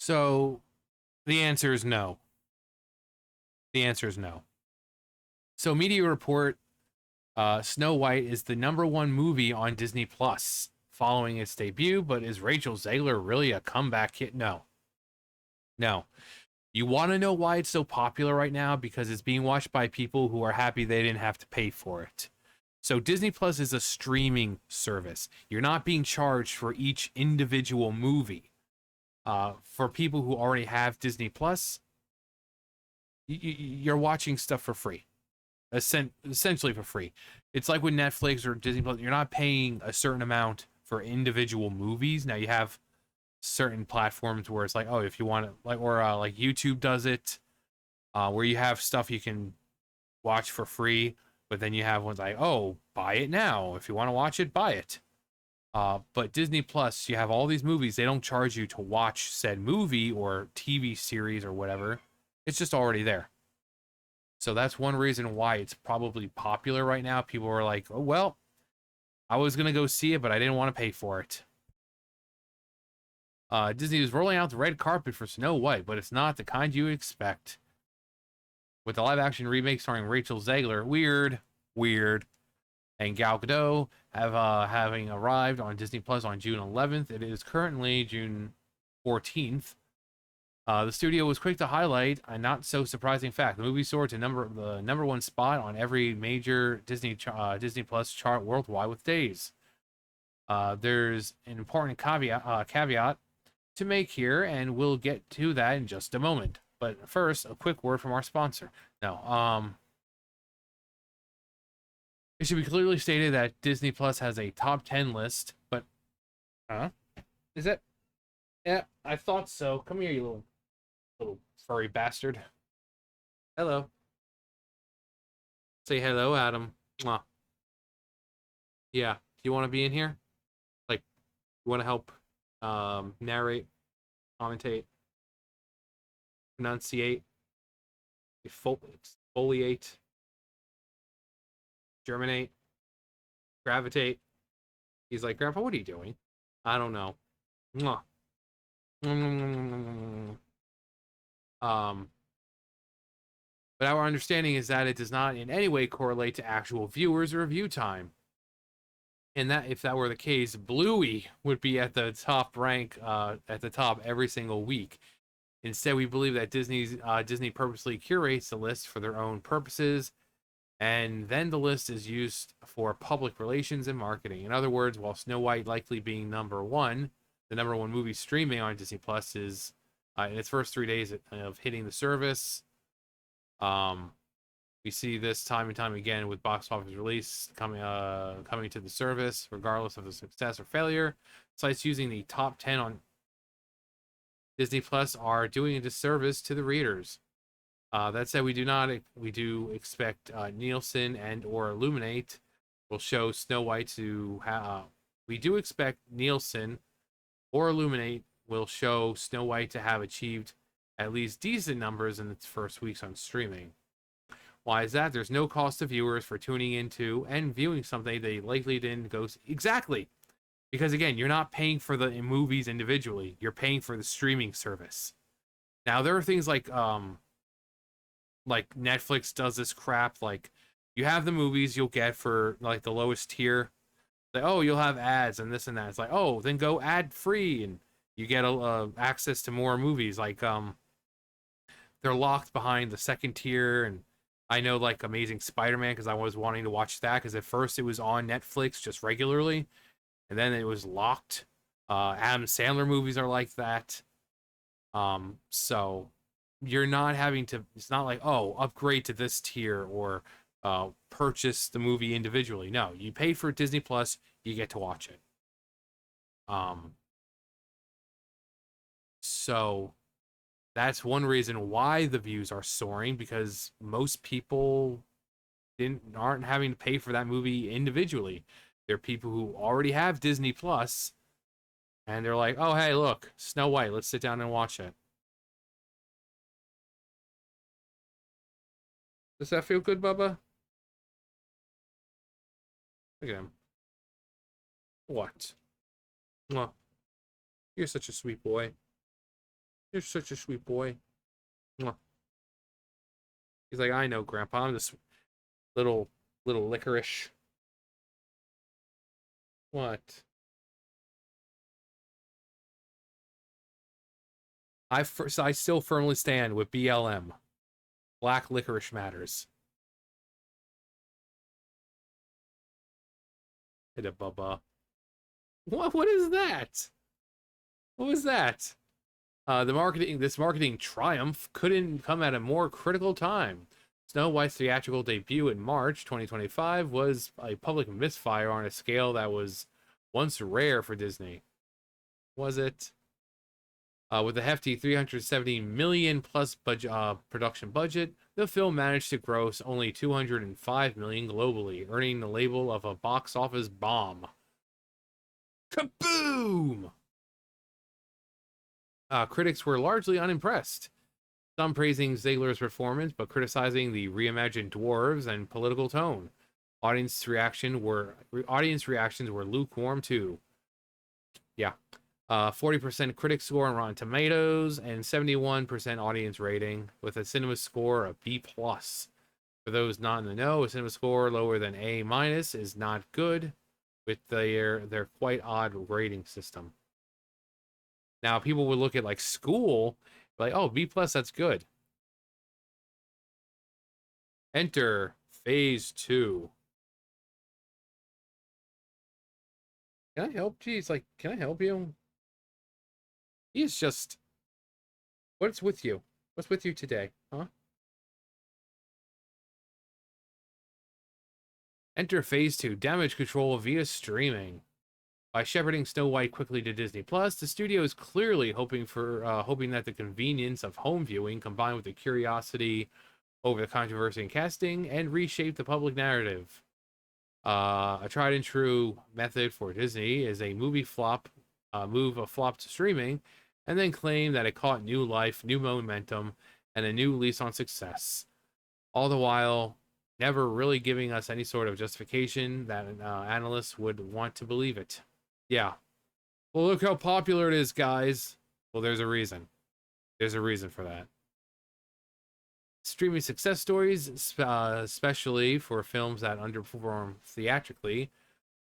So the answer is no. The answer is no. So Media Report, Snow White is the #1 movie on Disney Plus following its debut, but is Rachel Zegler really a comeback hit? No. No. You want to know why it's so popular right now? Because it's being watched by people who are happy they didn't have to pay for it. So Disney Plus is a streaming service. You're not being charged for each individual movie. For people who already have Disney Plus, you're watching stuff for free, essentially for free. It's like with Netflix or Disney Plus. You're not paying a certain amount for individual movies. Now you have certain platforms where it's like, oh, if you want to, like, or like YouTube does it, where you have stuff you can watch for free, but then you have ones like, oh, buy it now. If you want to watch it, buy it. But Disney Plus, you have all these movies. They don't charge you to watch said movie or TV series or whatever. It's just already there. So that's one reason why it's probably popular right now. People are like, oh, well, I was going to go see it, but I didn't want to pay for it. Disney is rolling out the red carpet for Snow White, but it's not the kind you expect. With the live-action remake starring Rachel Zegler, weird, and Gal Gadot having arrived on Disney Plus on June 11th. It is currently June 14th. The studio was quick to highlight a not so surprising fact: the movie soared to the #1 spot on every major Disney Plus chart worldwide with days. There's an important caveat to make here, and we'll get to that in just a moment. But first, a quick word from our sponsor. Now, it should be clearly stated that Disney Plus has a top 10 list, but huh? Is it? Yeah, I thought so. Come here, you little furry bastard. Hello. Say hello, Adam. Mwah. Yeah. Do you want to be in here? Like, you want to help narrate, commentate, enunciate, exfoliate, germinate, gravitate? He's like, Grandpa, what are you doing? I don't know. Mwah. Um, but our understanding is that it does not in any way correlate to actual viewers or view time. And that, if that were the case, Bluey would be at the top rank, at the top every single week. Instead, we believe that Disney purposely curates the list for their own purposes, and then the list is used for public relations and marketing. In other words, while Snow White likely being #1, the #1 movie streaming on Disney Plus is in its first 3 days of hitting the service. We see this time and time again with box office release coming to the service, regardless of the success or failure. Sites using the top 10 on Disney Plus are doing a disservice to the readers. That said, we do expect Nielsen and or Illuminate will show Snow White to we do expect Nielsen or Illuminate will show Snow White to have achieved at least decent numbers in its first weeks on streaming. Why is that? There's no cost to viewers for tuning into and viewing something they likely didn't go see. Exactly. Because again, you're not paying for the movies individually. You're paying for the streaming service. Now there are things like Netflix does this crap. Like, you have the movies you'll get for like the lowest tier. Like, oh, you'll have ads and this and that. It's like, oh, then go ad free and you get access to more movies. Like they're locked behind the second tier. And I know, like, Amazing Spider-Man, because I was wanting to watch that, because at first it was on Netflix just regularly, and then it was locked. Adam Sandler movies are like that. So you're not having to, it's not like, oh, upgrade to this tier or purchase the movie individually. No, you pay for Disney Plus, you get to watch it. So that's one reason why the views are soaring, because most people aren't having to pay for that movie individually. They're people who already have Disney Plus, and they're like, "Oh, hey, look, Snow White. Let's sit down and watch it." Does that feel good, Bubba? Look at him. What? Well, you're such a sweet boy. You're such a sweet boy. Mwah. He's like, I know, Grandpa. I'm this little licorice. What? I still firmly stand with BLM. Black licorice matters. Hit a bubba. What is that? What was that? This marketing triumph couldn't come at a more critical time. Snow White's theatrical debut in March 2025 was a public misfire on a scale that was once rare for Disney. Was it? With a hefty 370 million plus production budget, the film managed to gross only 205 million globally, earning the label of a box office bomb. Kaboom! Critics were largely unimpressed, some praising Ziegler's performance but criticizing the reimagined dwarves and political tone. Audience reactions were lukewarm too. Yeah. 40% critic score on Rotten Tomatoes and 71% audience rating, with a cinema score of B+. For those not in the know, a cinema score lower than A- is not good with their quite odd rating system. Now, people would look at like School, like, oh, B+, that's good. Enter Phase 2. Can I help? Geez, like, can I help you? He's just... What's with you? What's with you today, huh? Enter Phase 2, damage control via streaming. By shepherding Snow White quickly to Disney Plus, the studio is clearly hoping that the convenience of home viewing, combined with the curiosity over the controversy in casting, and reshape the public narrative. A tried and true method for Disney is a move a flop to streaming, and then claim that it caught new life, new momentum, and a new lease on success. All the while, never really giving us any sort of justification that analysts would want to believe it. Yeah. Well, look how popular it is, guys. Well, there's a reason. There's a reason for that. Streaming success stories, especially for films that underperform theatrically,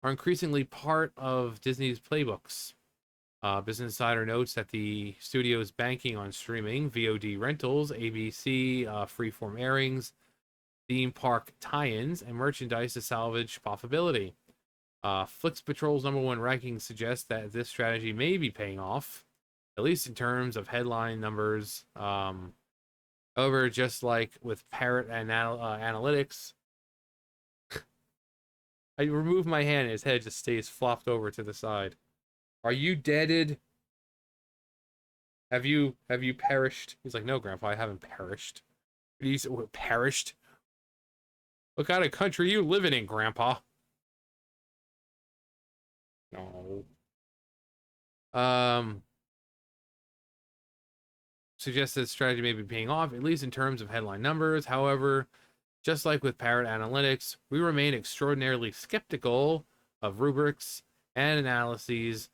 are increasingly part of Disney's playbooks. Business Insider notes that the studio is banking on streaming, VOD rentals, ABC freeform airings, theme park tie-ins, and merchandise to salvage profitability. Flix Patrol's #1 ranking suggests that this strategy may be paying off, at least in terms of headline numbers. However, just like with Parrot and Analytics, I remove my hand and his head just stays flopped over to the side. Are you deaded? Have you perished? He's like, no, Grandpa, I haven't perished. He's perished. What kind of country you living in, Grandpa? No. Suggested strategy may be paying off, at least in terms of headline numbers. However, just like with Parrot Analytics, we remain extraordinarily skeptical of rubrics and analysis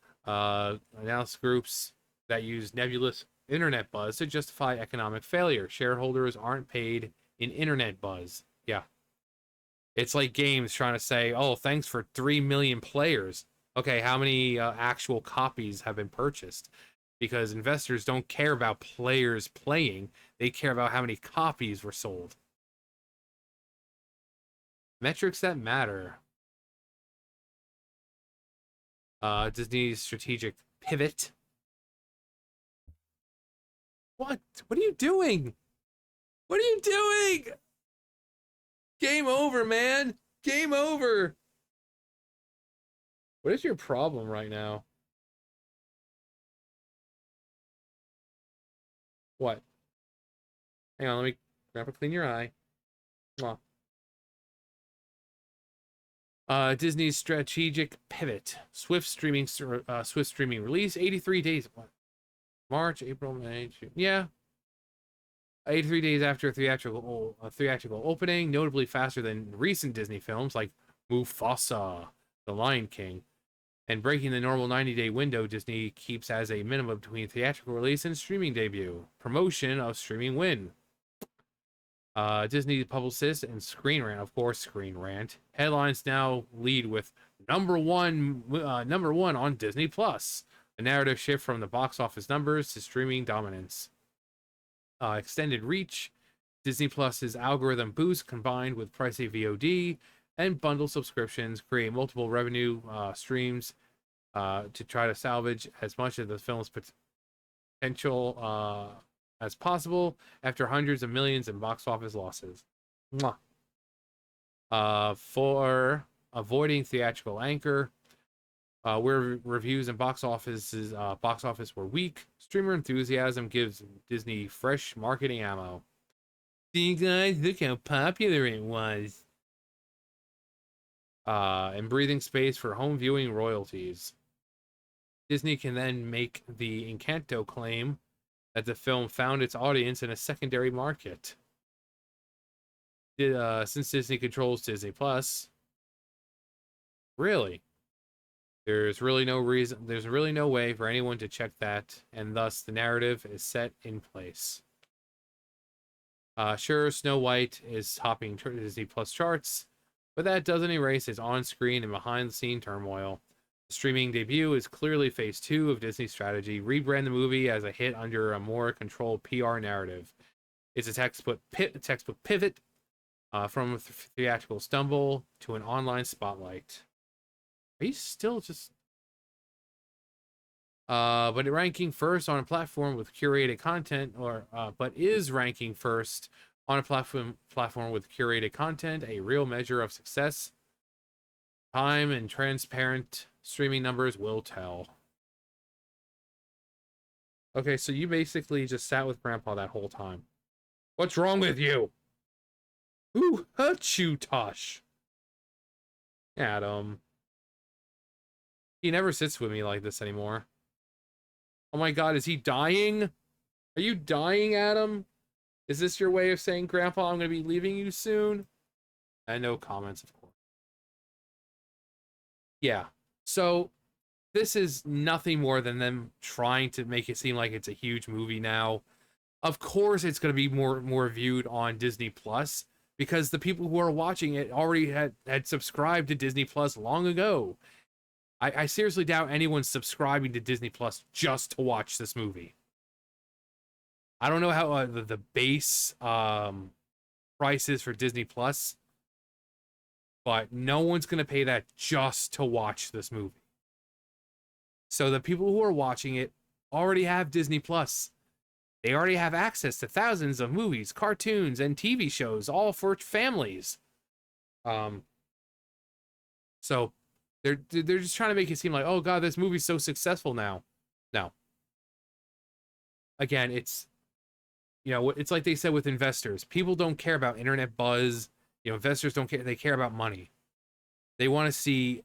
groups that use nebulous internet buzz to justify economic failure. Shareholders aren't paid in internet buzz. Yeah. It's like games trying to say, oh, thanks for 3 million players. Okay, how many actual copies have been purchased? Because investors don't care about players playing. They care about how many copies were sold. Metrics that matter. Disney's strategic pivot. What? What are you doing? What are you doing? Game over, man. Game over. What is your problem right now? What? Hang on, let me grab a clean your eye. Mwah. Disney's strategic pivot. Swift streaming release. 83 days. What? March, April, May, June. Yeah. 83 days after a theatrical opening, notably faster than recent Disney films like Mufasa, The Lion King. And breaking the normal 90-day window, Disney keeps as a minimum between theatrical release and streaming debut. Promotion of streaming win. Disney publicist and Screen Rant, of course, Screen Rant. Headlines now lead with number one on Disney Plus. A narrative shift from the box office numbers to streaming dominance. Extended reach. Disney Plus's algorithm boost combined with pricey VOD and bundle subscriptions create multiple revenue streams to try to salvage as much of the film's potential as possible after hundreds of millions in box office losses. Mwah. For avoiding theatrical anchor, where reviews and box office were weak, streamer enthusiasm gives Disney fresh marketing ammo. See, guys, look how popular it was. And breathing space for home viewing royalties. Disney can then make the Encanto claim that the film found its audience in a secondary market. Since Disney controls Disney Plus, really, there's really no way for anyone to check that, and thus the narrative is set in place. Sure, Snow White is topping Disney Plus charts, but that doesn't erase its on-screen and behind-the-scene turmoil. The streaming debut is clearly phase 2 of Disney's strategy. Rebrand the movie as a hit under a more controlled PR narrative. It's a textbook pivot from a theatrical stumble to an online spotlight. Are you still just... but ranking first on a platform with curated content, but is ranking first on a platform with curated content a real measure of success? Time and transparent streaming numbers will tell. Okay, so you basically just sat with Grandpa that whole time. What's wrong with you? Who hurt you, Tosh? Adam. He never sits with me like this anymore. Oh my god, is he dying? Are you dying, Adam? Is this your way of saying, Grandpa, I'm going to be leaving you soon? And no comments, of course. Yeah. So, this is nothing more than them trying to make it seem like it's a huge movie now. Of course, it's going to be more viewed on Disney Plus because the people who are watching it already had subscribed to Disney Plus long ago. I seriously doubt anyone's subscribing to Disney Plus just to watch this movie. I don't know how the base price is for Disney Plus, but no one's going to pay that just to watch this movie. So the people who are watching it already have Disney Plus. They already have access to thousands of movies, cartoons, and TV shows, all for families. So they're just trying to make it seem like, oh god, this movie's so successful now. No. Again, it's, you know, it's like they said with investors. People don't care about internet buzz. You know, investors don't care. They care about money. They want to see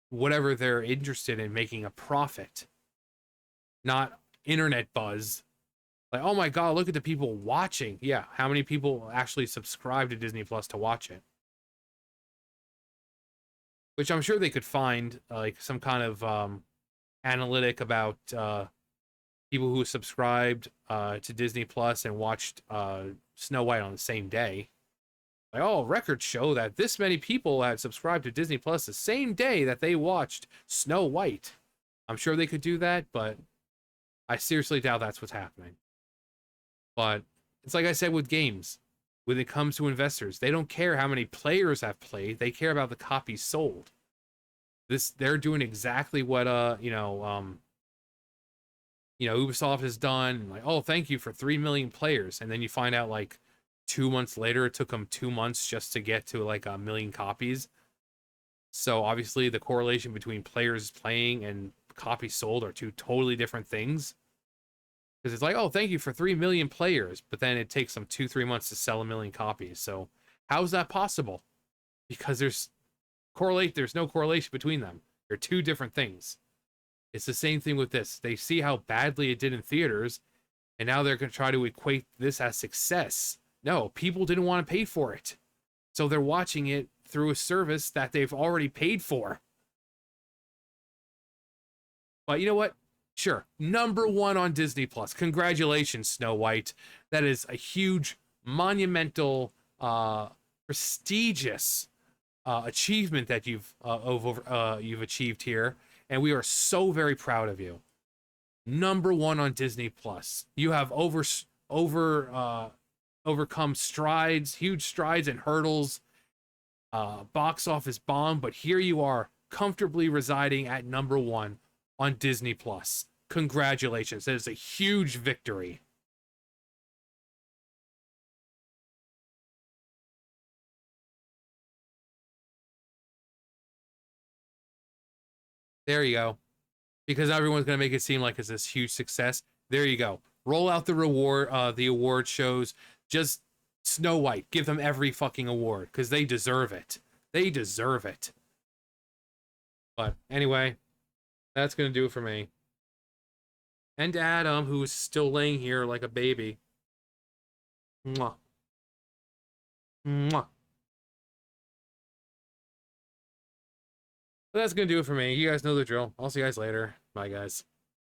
whatever they're interested in making a profit, not internet buzz. Like, oh my god, look at the people watching. Yeah, how many people actually subscribe to Disney Plus to watch it? Which I'm sure they could find, like, some kind of analytic about people who subscribed to Disney Plus and watched Snow White on the same day. Like, oh, records show that this many people had subscribed to Disney Plus the same day that they watched Snow White. I'm sure they could do that, but I seriously doubt that's what's happening. But it's like I said with games. When it comes to investors, they don't care how many players have played. They care about the copies sold. They're doing exactly what Ubisoft has done. Like, oh, thank you for 3 million players, and then you find out like 2 months later, it took them 2 months just to get to like 1 million copies. So obviously, the correlation between players playing and copies sold are two totally different things. Because it's like, oh, thank you for 3 million players, but then it takes them 2-3 months to sell 1 million copies. So how is that possible? Because there's no correlation between them. They're two different things. It's the same thing with this. They see how badly it did in theaters, and now they're going to try to equate this as success. No, people didn't want to pay for it. So they're watching it through a service that they've already paid for. But you know what? Sure, #1 on Disney Plus. Congratulations, Snow White. That is a huge, monumental, prestigious achievement that you've achieved here, and we are so very proud of you. #1 on Disney Plus. You have overcome strides, huge strides and hurdles. Box office bomb, but here you are, comfortably residing at #1 on Disney Plus. Congratulations. That is a huge victory. There you go. Because everyone's going to make it seem like it's this huge success. There you go. Roll out the award shows. Just Snow White. Give them every fucking award because they deserve it. They deserve it. But anyway, that's going to do it for me. And Adam, who is still laying here like a baby. Mwah. Mwah. But that's going to do it for me. You guys know the drill. I'll see you guys later. Bye, guys.